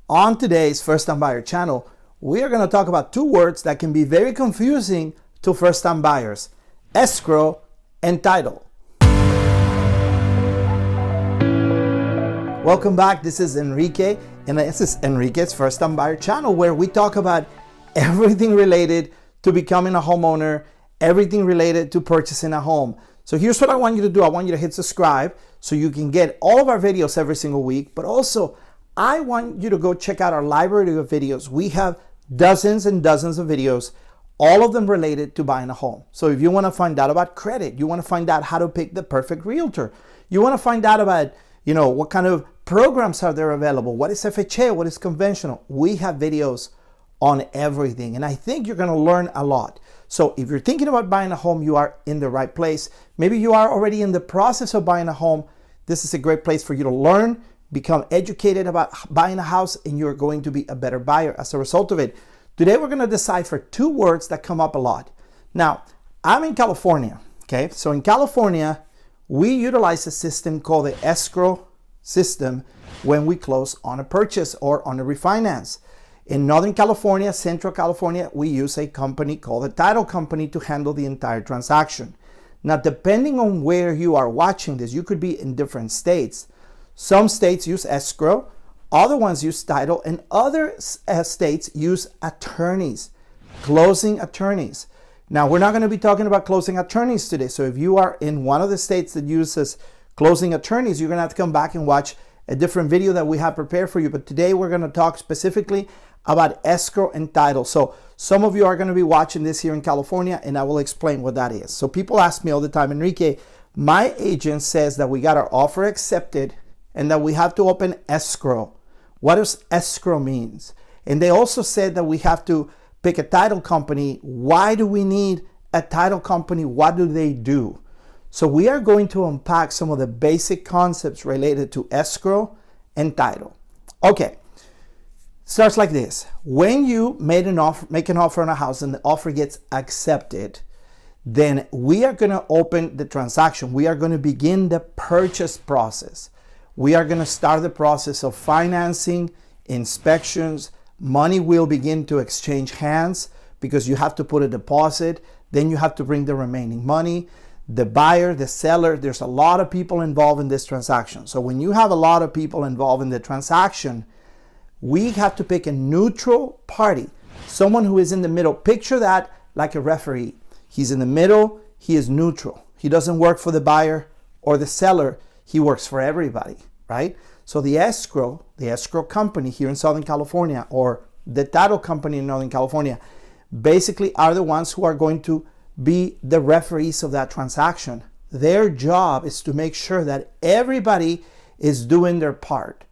On today's First Time Buyer channel, we are going to talk about two words that can be very confusing to first-time buyers: escrow and title. Welcome back. This is Enrique, and this is Enrique's First Time Buyer channel, where we talk about everything related to becoming a homeowner, everything related to purchasing a home. So here's what I want you to do. I want you to hit subscribe so you can get all of our videos every single week, but also I want you to go check out our library of videos. We have dozens and dozens of videos, all of them related to buying a home. So if you want to find out about credit, you want to find out how to pick the perfect realtor, you want to find out about, what kind of programs are there available, what is FHA, what is conventional, we have videos on everything. And I think you're going to learn a lot. So if you're thinking about buying a home, you are in the right place. Maybe you are already in the process of buying a home. This is a great place for you to learn, become educated about buying a house, and you're going to be a better buyer as a result of it. Today, we're going to decipher two words that come up a lot. Now, I'm in California, okay? So in California, we utilize a system called the escrow system when we close on a purchase or on a refinance. In Northern California, Central California, we use a company called a title company to handle the entire transaction. Now, depending on where you are watching this, you could be in different states. Some states use escrow, other ones use title, and other states use attorneys, closing attorneys. Now, we're not going to be talking about closing attorneys today. So if you are in one of the states that uses closing attorneys, you're going to have to come back and watch a different video that we have prepared for you. But today we're going to talk specifically about escrow and title. So some of you are going to be watching this here in California, and I will explain what that is. So people ask me all the time, Enrique, my agent says that we got our offer accepted and that we have to open escrow. What does escrow means? And they also said that we have to pick a title company. Why do we need a title company? What do they do? So we are going to unpack some of the basic concepts related to escrow and title. Okay, starts like this. When you make an offer on a house and the offer gets accepted, then we are going to open the transaction. We are going to begin the purchase process. We are going to start the process of financing, inspections. Money will begin to exchange hands because you have to put a deposit. Then you have to bring the remaining money. The buyer, the seller, there's a lot of people involved in this transaction. So when you have a lot of people involved in the transaction, we have to pick a neutral party, someone who is in the middle. Picture that like a referee. He's in the middle. He is neutral. He doesn't work for the buyer or the seller. He works for everybody, right? So the escrow company here in Southern California, or the title company in Northern California, basically are the ones who are going to be the referees of that transaction. Their job is to make sure that everybody is doing their part.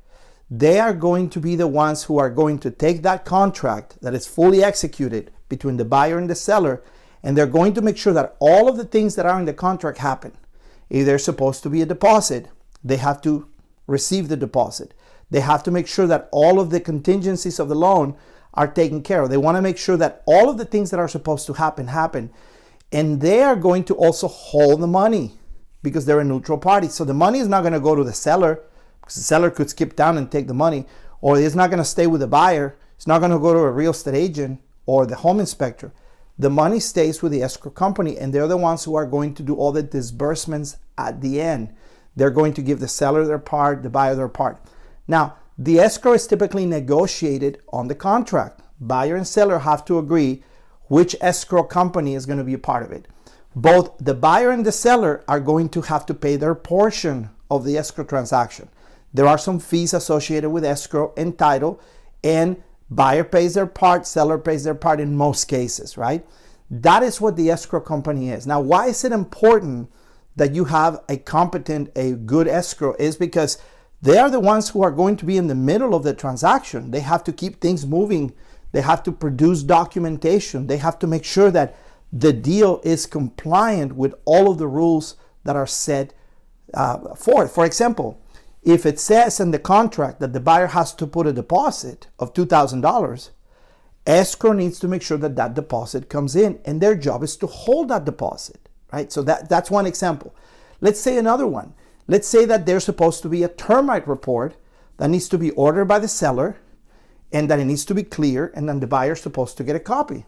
They are going to be the ones who are going to take that contract that is fully executed between the buyer and the seller, and they're going to make sure that all of the things that are in the contract happen. If there's supposed to be a deposit, they have to receive the deposit. They have to make sure that all of the contingencies of the loan are taken care of. They want to make sure that all of the things that are supposed to happen. And they are going to also hold the money because they're a neutral party. So the money is not going to go to the seller, because the seller could skip down and take the money, or it's not going to stay with the buyer. It's not going to go to a real estate agent or the home inspector. The money stays with the escrow company, and they're the ones who are going to do all the disbursements at the end. They're going to give the seller their part, the buyer their part. Now, the escrow is typically negotiated on the contract. Buyer and seller have to agree which escrow company is going to be a part of it. Both the buyer and the seller are going to have to pay their portion of the escrow transaction. There are some fees associated with escrow and title, and buyer pays their part, seller pays their part in most cases, right? That is what the escrow company is. Now, why is it important that you have a good escrow? Is because they are the ones who are going to be in the middle of the transaction. They have to keep things moving. They have to produce documentation. They have to make sure that the deal is compliant with all of the rules that are set forth. For example, if it says in the contract that the buyer has to put a deposit of $2,000, escrow needs to make sure that that deposit comes in, and their job is to hold that deposit, right? So that's one example. Let's say another one. Let's say that there's supposed to be a termite report that needs to be ordered by the seller, and that it needs to be clear, and then the buyer is supposed to get a copy.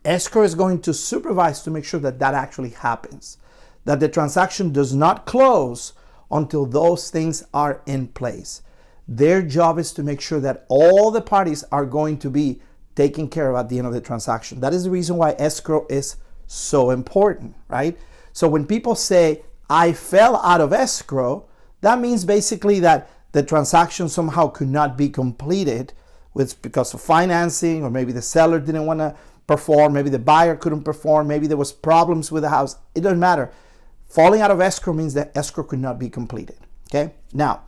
Escrow is going to supervise to make sure that that actually happens, that the transaction does not close until those things are in place. Their job is to make sure that all the parties are going to be taken care of at the end of the transaction. That is the reason why escrow is so important, right? So when people say, I fell out of escrow, that means basically that the transaction somehow could not be completed because of financing, or maybe the seller didn't want to perform, maybe the buyer couldn't perform, maybe there was problems with the house. It doesn't matter. Falling out of escrow means that escrow could not be completed. Okay? Now,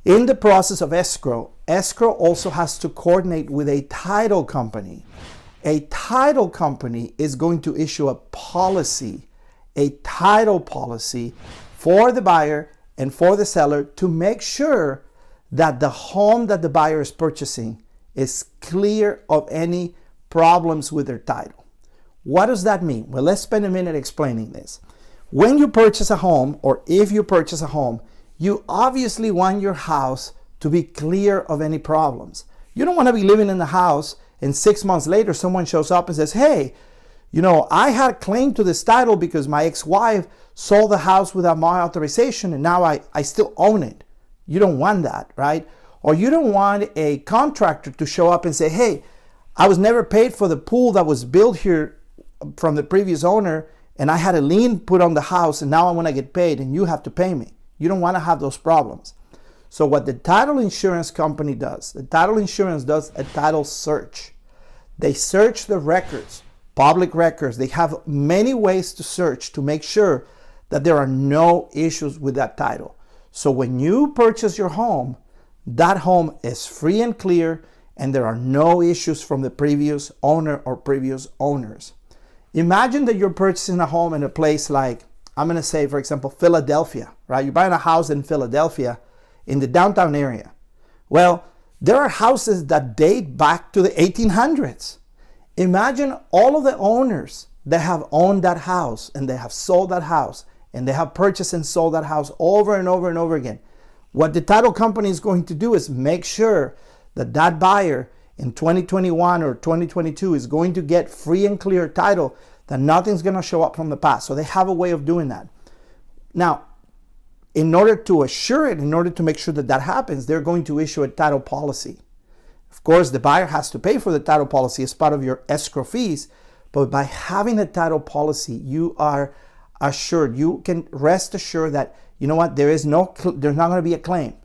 in the process of escrow also has to coordinate with a title company. A title company is going to issue a policy, a title policy for the buyer and for the seller to make sure that the home that the buyer is purchasing is clear of any problems with their title. What does that mean? Well, let's spend a minute explaining this. When you purchase a home, or if you purchase a home, you obviously want your house to be clear of any problems. You don't want to be living in the house and 6 months later someone shows up and says, hey, I had a claim to this title because my ex-wife sold the house without my authorization and now I still own it. You don't want that, right? Or you don't want a contractor to show up and say, hey, I was never paid for the pool that was built here from the previous owner, and I had a lien put on the house, and now I want to get paid, and you have to pay me. You don't want to have those problems. So what the title insurance company does, the title insurance does a title search. They search the records, public records. They have many ways to search to make sure that there are no issues with that title. So when you purchase your home, that home is free and clear, and there are no issues from the previous owner or previous owners. Imagine that you're purchasing a home in a place like, I'm going to say, for example, Philadelphia, right? You're buying a house in Philadelphia in the downtown area. Well, there are houses that date back to the 1800s. Imagine all of the owners that have owned that house, and they have sold that house, and they have purchased and sold that house over and over and over again. What the title company is going to do is make sure that that buyer in 2021 or 2022 is going to get free and clear title, that nothing's going to show up from the past. So they have a way of doing that. Now, in order to assure it, in order to make sure that that happens, they're going to issue a title policy. Of course, the buyer has to pay for the title policy as part of your escrow fees, but by having a title policy, you are assured, you can rest assured that, there's not going to be a claim.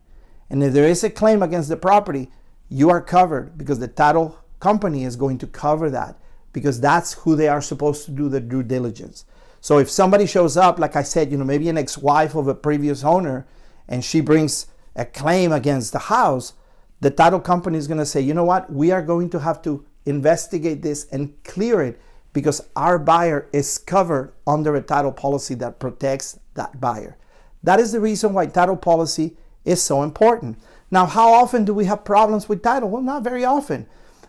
And if there is a claim against the property, you are covered, because the title company is going to cover that, because that's who they are supposed to do the due diligence. So if somebody shows up, like I said, maybe an ex-wife of a previous owner, and she brings a claim against the house, the title company is going to say, we are going to have to investigate this and clear it, because our buyer is covered under a title policy that protects that buyer. That is the reason why title policy is so important. Now, how often do we have problems with title? Well, not very often.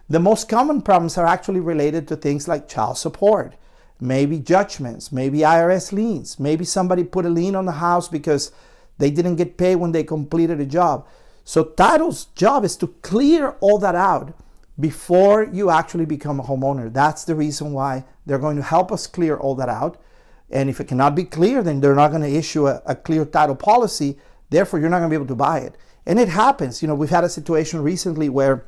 The most common problems are actually related to things like child support, maybe judgments, maybe IRS liens, maybe somebody put a lien on the house because they didn't get paid when they completed a job. So title's job is to clear all that out before you actually become a homeowner. That's the reason why they're going to help us clear all that out. And if it cannot be clear, then they're not going to issue a clear title policy. Therefore, you're not going to be able to buy it. And it happens. We've had a situation recently where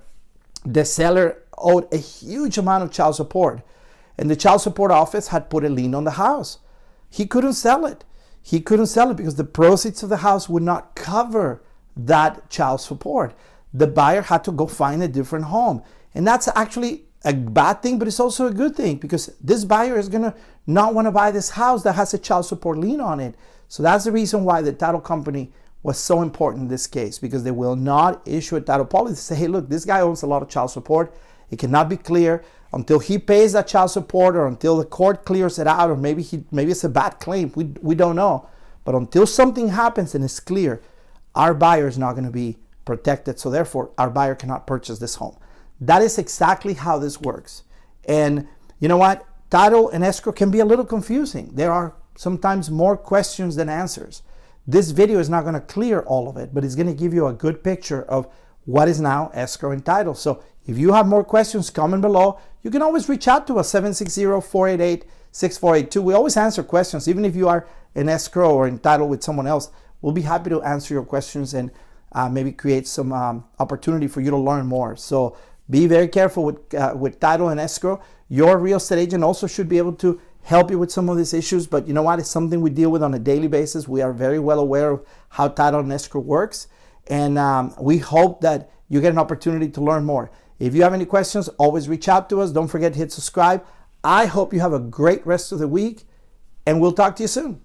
the seller owed a huge amount of child support, and the child support office had put a lien on the house. He couldn't sell it. He couldn't sell it because the proceeds of the house would not cover that child support. The buyer had to go find a different home. And that's actually a bad thing, but it's also a good thing, because this buyer is going to not want to buy this house that has a child support lien on it. So that's the reason why the title company was so important in this case, because they will not issue a title policy to say, hey, look, this guy owns a lot of child support. It cannot be clear until he pays that child support, or until the court clears it out, or maybe it's a bad claim. We don't know. But until something happens and it's clear, our buyer is not going to be protected. So therefore, our buyer cannot purchase this home. That is exactly how this works. And you know what? Title and escrow can be a little confusing. There are sometimes more questions than answers. This video is not going to clear all of it, but it's going to give you a good picture of what is now escrow and title. So if you have more questions, comment below. You can always reach out to us, 760-488-6482. We always answer questions, even if you are in escrow or in title with someone else. We'll be happy to answer your questions and maybe create some opportunity for you to learn more. So be very careful with title and escrow. Your real estate agent also should be able to help you with some of these issues, but you know what? It's something we deal with on a daily basis. We are very well aware of how title and escrow works, and we hope that you get an opportunity to learn more. If you have any questions, always reach out to us. Don't forget to hit subscribe. I hope you have a great rest of the week, and we'll talk to you soon.